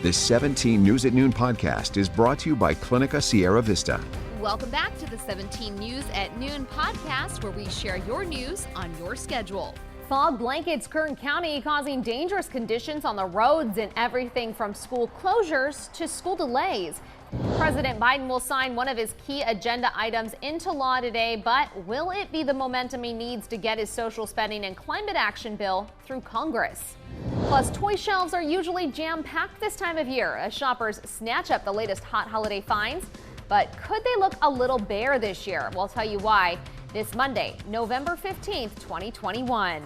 This 17 News at Noon podcast is brought to you by Clinica Sierra Vista. Welcome back to the 17 News at Noon podcast, where we share your news on your schedule. Fog blankets Kern County, causing dangerous conditions on the roads and everything from school closures to school delays. President Biden will sign one of his key agenda items into law today, but will it be the momentum he needs to get his social spending and climate action bill through Congress? Plus, toy shelves are usually jam-packed this time of year as shoppers snatch up the latest hot holiday finds. But could they look a little bare this year? We'll tell you why this Monday, November 15th, 2021.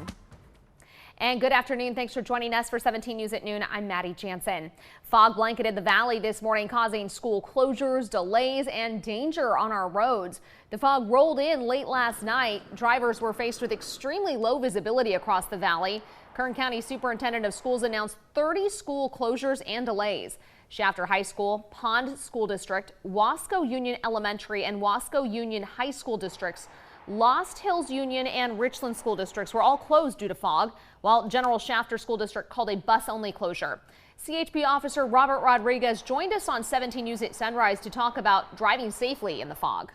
And good afternoon. Thanks for joining us for 17 News at Noon. I'm Maddie Jansen. Fog blanketed the valley this morning, causing school closures, delays, and danger on our roads. The fog rolled in late last night. Drivers were faced with extremely low visibility across the valley. Kern County Superintendent of Schools announced 30 school closures and delays. Shafter High School, Pond School District, Wasco Union Elementary, and Wasco Union High School Districts, Lost Hills Union and Richland School Districts were all closed due to fog, while General Shafter School District called a bus-only closure. CHP Officer Robert Rodriguez joined us on 17 News at Sunrise to talk about driving safely in the fog.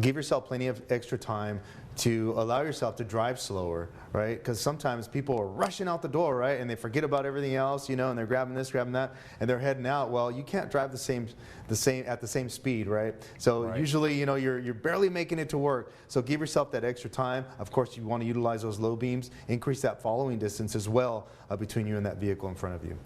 Give yourself plenty of extra time to allow yourself to drive slower, right? Because sometimes people are rushing out the door, right? And they forget about everything else, you know, and they're grabbing this, grabbing that, and they're heading out. Well, you can't drive at the same speed, right? So usually, you know, you're barely making it to work. So give yourself that extra time. Of course, you want to utilize those low beams, increase that following distance as well between you and that vehicle in front of you.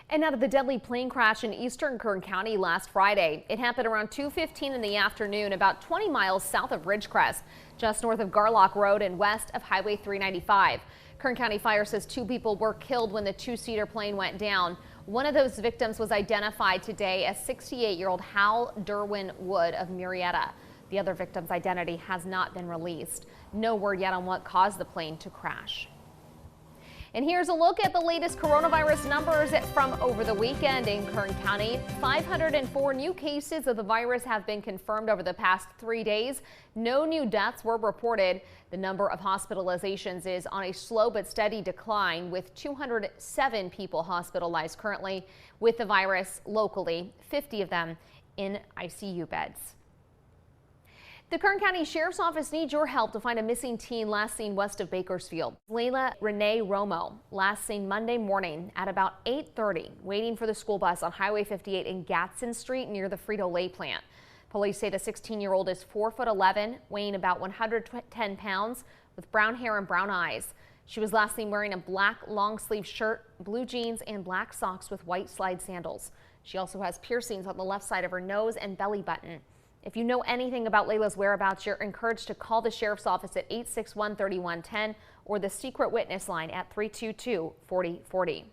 And out of the deadly plane crash in eastern Kern County last Friday. It happened around 2:15 in the afternoon, about 20 miles south of Ridgecrest, just north of Garlock Road and west of Highway 395. Kern County Fire says 2 people were killed when the 2-seater plane went down. One of those victims was identified today as 68-year-old Hal Derwin Wood of Murrieta. The other victim's identity has not been released. No word yet on what caused the plane to crash. And here's a look at the latest coronavirus numbers from over the weekend in Kern County. 504 new cases of the virus have been confirmed over the past 3 days. No new deaths were reported. The number of hospitalizations is on a slow but steady decline, with 207 people hospitalized currently with the virus locally, 50 of them in ICU beds. The Kern County Sheriff's Office needs your help to find a missing teen last seen west of Bakersfield. Layla Renee Romo, last seen Monday morning at about 8:30, waiting for the school bus on Highway 58 in Gadsden Street near the Frito-Lay plant. Police say the 16-year-old is 4'11", weighing about 110 pounds, with brown hair and brown eyes. She was last seen wearing a black long-sleeve shirt, blue jeans, and black socks with white slide sandals. She also has piercings on the left side of her nose and belly button. If you know anything about Layla's whereabouts, you're encouraged to call the Sheriff's Office at 861-3110 or the Secret Witness line at 322-4040.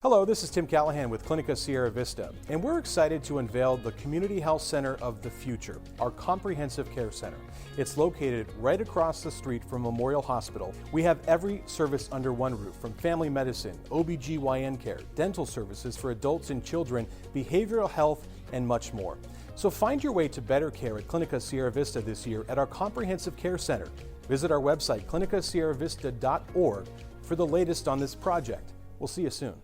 Hello, this is Tim Callahan with Clinica Sierra Vista, and we're excited to unveil the Community Health Center of the Future, our comprehensive care center. It's located right across the street from Memorial Hospital. We have every service under one roof, from family medicine, OB/GYN care, dental services for adults and children, behavioral health, and much more. So find your way to better care at Clinica Sierra Vista this year at our Comprehensive Care Center. Visit our website, clinicasierravista.org, for the latest on this project. We'll see you soon.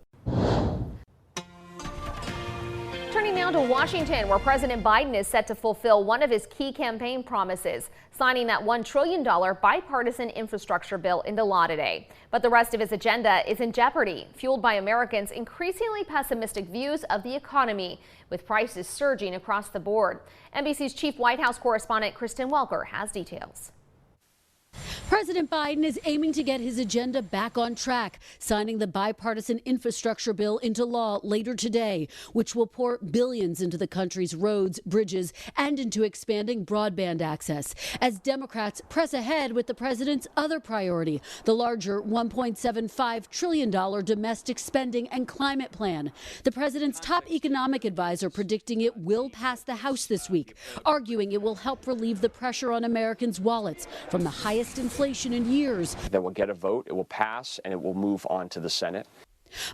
Turning now to Washington, where President Biden is set to fulfill one of his key campaign promises, signing that $1 trillion bipartisan infrastructure bill into law today. But the rest of his agenda is in jeopardy, fueled by Americans' increasingly pessimistic views of the economy, with prices surging across the board. NBC's chief White House correspondent Kristen Welker has details. President Biden is aiming to get his agenda back on track, signing the bipartisan infrastructure bill into law later today, which will pour billions into the country's roads, bridges, and into expanding broadband access, as Democrats press ahead with the president's other priority, the larger $1.75 trillion domestic spending and climate plan. The president's top economic advisor predicting it will pass the House this week, arguing it will help relieve the pressure on Americans' wallets from the highest inflation in years. Then we'll get a vote, it will pass, and it will move on to the Senate.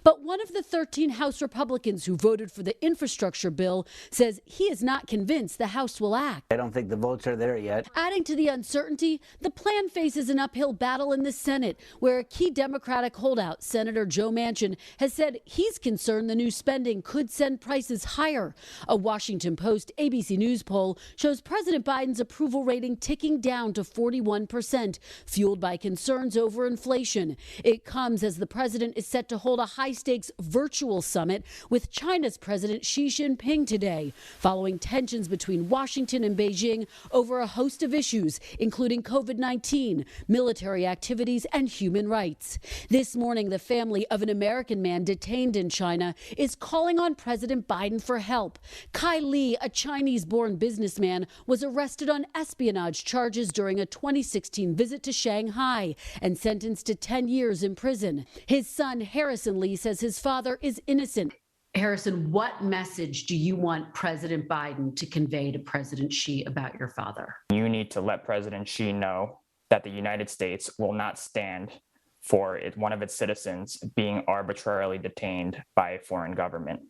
But one of the 13 House Republicans who voted for the infrastructure bill says he is not convinced the House will act. I don't think the votes are there yet. Adding to the uncertainty, the plan faces an uphill battle in the Senate, where a key Democratic holdout, Senator Joe Manchin, has said he's concerned the new spending could send prices higher. A Washington Post ABC News poll shows President Biden's approval rating ticking down to 41%, fueled by concerns over inflation. It comes as the president is set to hold a high-stakes virtual summit with China's President Xi Jinping today, following tensions between Washington and Beijing over a host of issues, including COVID-19, military activities, and human rights. This morning, the family of an American man detained in China is calling on President Biden for help. Kai Li, a Chinese-born businessman, was arrested on espionage charges during a 2016 visit to Shanghai and sentenced to 10 years in prison. His son, Harrison Lee, says his father is innocent. Harrison, what message do you want President Biden to convey to President Xi about your father? You need to let President Xi know that the United States will not stand for one of its citizens being arbitrarily detained by a foreign government.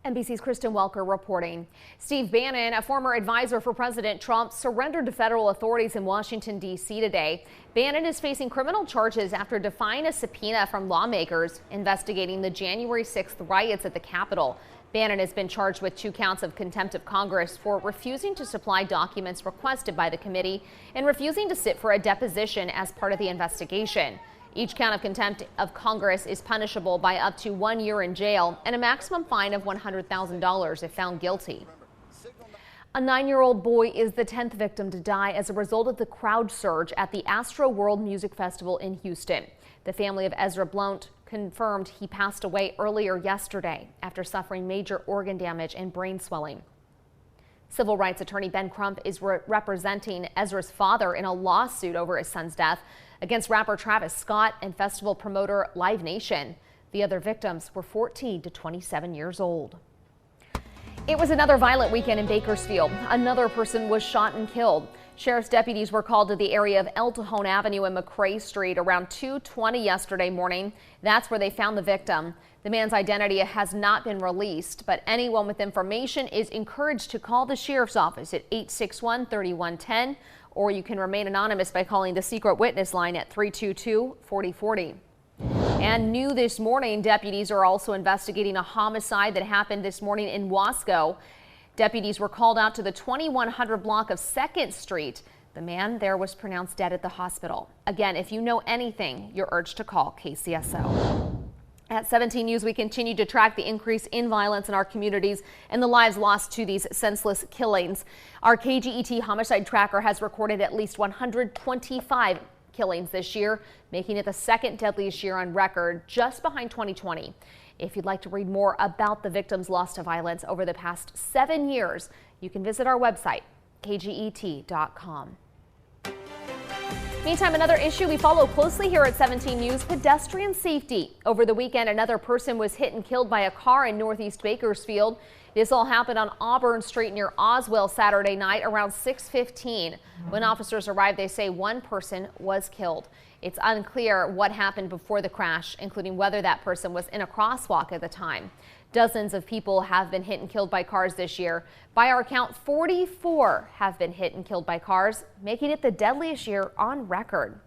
NBC's Kristen Welker reporting. Steve Bannon, a former advisor for President Trump, surrendered to federal authorities in Washington, D.C. today. Bannon is facing criminal charges after defying a subpoena from lawmakers investigating the January 6th riots at the Capitol. Bannon has been charged with 2 counts of contempt of Congress for refusing to supply documents requested by the committee and refusing to sit for a deposition as part of the investigation. Each count of contempt of Congress is punishable by up to 1 year in jail and a maximum fine of $100,000 if found guilty. A 9-year-old boy is the 10th victim to die as a result of the crowd surge at the Astro World Music Festival in Houston. The family of Ezra Blount confirmed he passed away earlier yesterday after suffering major organ damage and brain swelling. Civil rights attorney Ben Crump is representing Ezra's father in a lawsuit over his son's death against rapper Travis Scott and festival promoter Live Nation. The other victims were 14 to 27 years old. It was another violent weekend in Bakersfield. Another person was shot and killed. Sheriff's deputies were called to the area of El Cajon Avenue and McRae Street around 2:20 yesterday morning. That's where they found the victim. The man's identity has not been released, but anyone with information is encouraged to call the sheriff's office at 861-3110, or you can remain anonymous by calling the secret witness line at 322-4040. And new this morning, deputies are also investigating a homicide that happened this morning in Wasco. Deputies were called out to the 2100 block of 2nd Street. The man there was pronounced dead at the hospital. Again, if you know anything, you're urged to call KCSO. At 17 News, we continue to track the increase in violence in our communities and the lives lost to these senseless killings. Our KGET homicide tracker has recorded at least 125 killings this year, making it the 2nd deadliest year on record, just behind 2020. If you'd like to read more about the victims lost to violence over the past 7 years, you can visit our website, kget.com. Meantime, another issue we follow closely here at 17 News, pedestrian safety. Over the weekend, another person was hit and killed by a car in Northeast Bakersfield. This all happened on Auburn Street near Oswell Saturday night around 6:15. When officers arrived, they say one person was killed. It's unclear what happened before the crash, including whether that person was in a crosswalk at the time. Dozens of people have been hit and killed by cars this year. By our count, 44 have been hit and killed by cars, making it the deadliest year on record.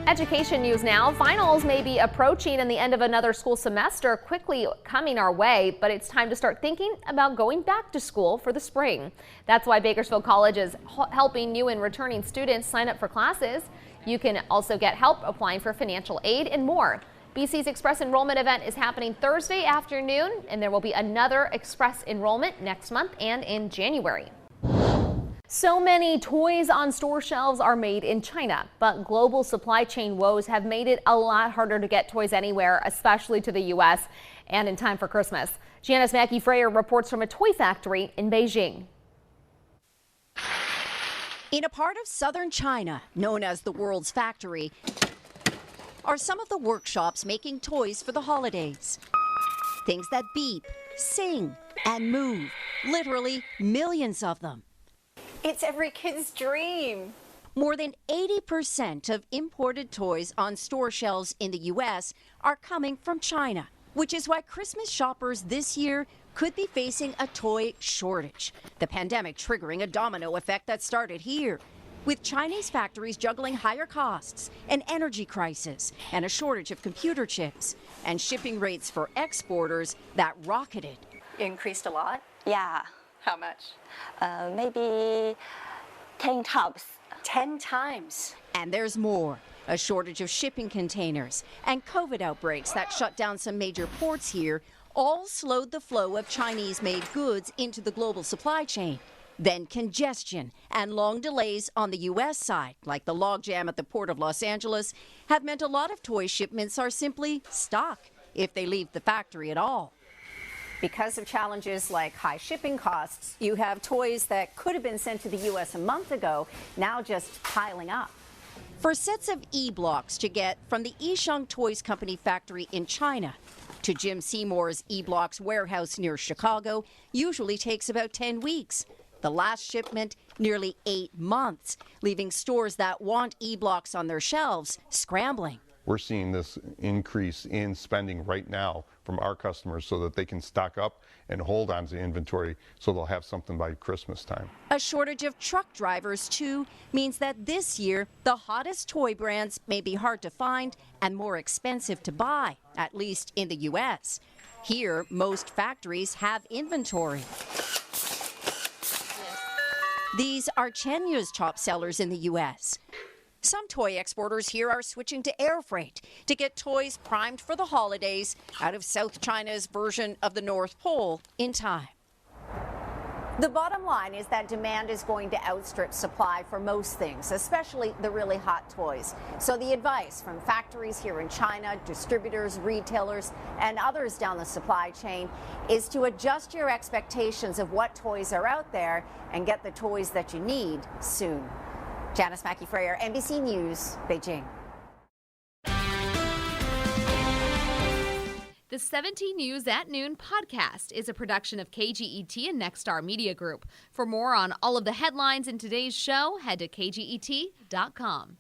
Education news now. Finals may be approaching and the end of another school semester quickly coming our way, but it's time to start thinking about going back to school for the spring. That's why Bakersfield College is helping new and returning students sign up for classes. You can also get help applying for financial aid and more. BC's Express Enrollment event is happening Thursday afternoon, and there will be another Express enrollment next month and in January. So many toys on store shelves are made in China, but global supply chain woes have made it a lot harder to get toys anywhere, especially to the U.S. and in time for Christmas. Janice Mackey-Freyer reports from a toy factory in Beijing. In a part of southern China, known as the world's factory, are some of the workshops making toys for the holidays. Things that beep, sing, and move. Literally millions of them. It's every kid's dream. More than 80% of imported toys on store shelves in the U.S. are coming from China, which is why Christmas shoppers this year could be facing a toy shortage. The pandemic triggering a domino effect that started here, with Chinese factories juggling higher costs, an energy crisis, and a shortage of computer chips, and shipping rates for exporters that rocketed. Increased a lot? Yeah, How much? maybe 10 times. 10 times. And there's more. A shortage of shipping containers and COVID outbreaks that shut down some major ports here all slowed the flow of Chinese-made goods into the global supply chain. Then congestion and long delays on the U.S. side, like the logjam at the Port of Los Angeles, have meant a lot of toy shipments are simply stuck if they leave the factory at all. Because of challenges like high shipping costs, you have toys that could have been sent to the U.S. a month ago now just piling up. For sets of E-blocks to get from the Yisheng Toys Company factory in China to Jim Seymour's E-blocks warehouse near Chicago usually takes about 10 weeks. The last shipment, nearly 8 months, leaving stores that want E-blocks on their shelves scrambling. We're seeing this increase in spending right now from our customers so that they can stock up and hold on to inventory so they'll have something by Christmas time. A shortage of truck drivers, too, means that this year the hottest toy brands may be hard to find and more expensive to buy, at least in the U.S. Here, most factories have inventory. These are Chenyu's top sellers in the U.S. Some toy exporters here are switching to air freight to get toys primed for the holidays out of South China's version of the North Pole in time. The bottom line is that demand is going to outstrip supply for most things, especially the really hot toys. So the advice from factories here in China, distributors, retailers, and others down the supply chain is to adjust your expectations of what toys are out there and get the toys that you need soon. Janice Mackey-Freyer, NBC News, Beijing. The 17 News at Noon podcast is a production of KGET and Nexstar Media Group. For more on all of the headlines in today's show, head to kget.com.